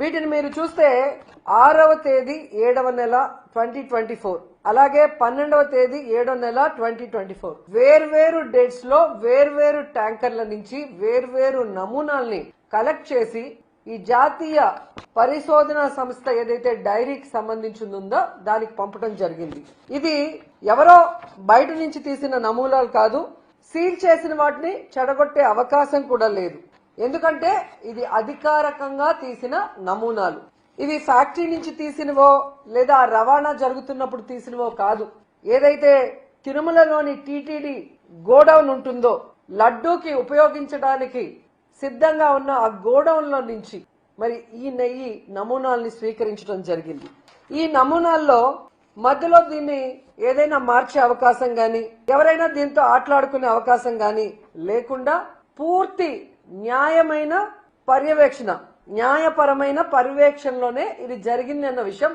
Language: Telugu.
వీటిని మీరు చూస్తే 6వ తేదీ 7వ నెల 2024 అలాగే 12వ తేదీ 7వ నెల 2024 వేర్వేరు డేట్స్ లో వేర్వేరు ట్యాంకర్ల నుంచి వేర్వేరు నమూనాల్ని కలెక్ట్ చేసి ఈ జాతీయ పరిశోధన సంస్థ ఏదైతే డైరీకి సంబంధించిందో దానికి పంపడం జరిగింది. ఇది ఎవరో బయట నుంచి తీసిన నమూనాలు కాదు, సీల్ చేసిన వాటిని చెడగొట్టే అవకాశం కూడా లేదు. ఎందుకంటే ఇది అధికారికంగా తీసిన నమూనాలు. ఇవి ఫ్యాక్టరీ నుంచి తీసినవో లేదా రవాణా జరుగుతున్నప్పుడు తీసినవో కాదు. ఏదైతే తిరుమలలోని టీటీడీ గోడౌన్ ఉంటుందో లడ్డూకి ఉపయోగించడానికి సిద్ధంగా ఉన్న ఆ గోడౌన్ లో నుంచి మరి ఈ నెయ్యి నమూనాల్ని స్వీకరించడం జరిగింది. ఈ నమూనాల్లో మధ్యలో దీన్ని ఏదైనా మార్చే అవకాశం గాని ఎవరైనా దీంతో ఆటలాడుకునే అవకాశం గాని లేకుండా పూర్తి న్యాయమైన పర్యవేక్షణ న్యాయపరమైన పర్యవేక్షణలోనే ఇది జరిగింది అన్న విషయం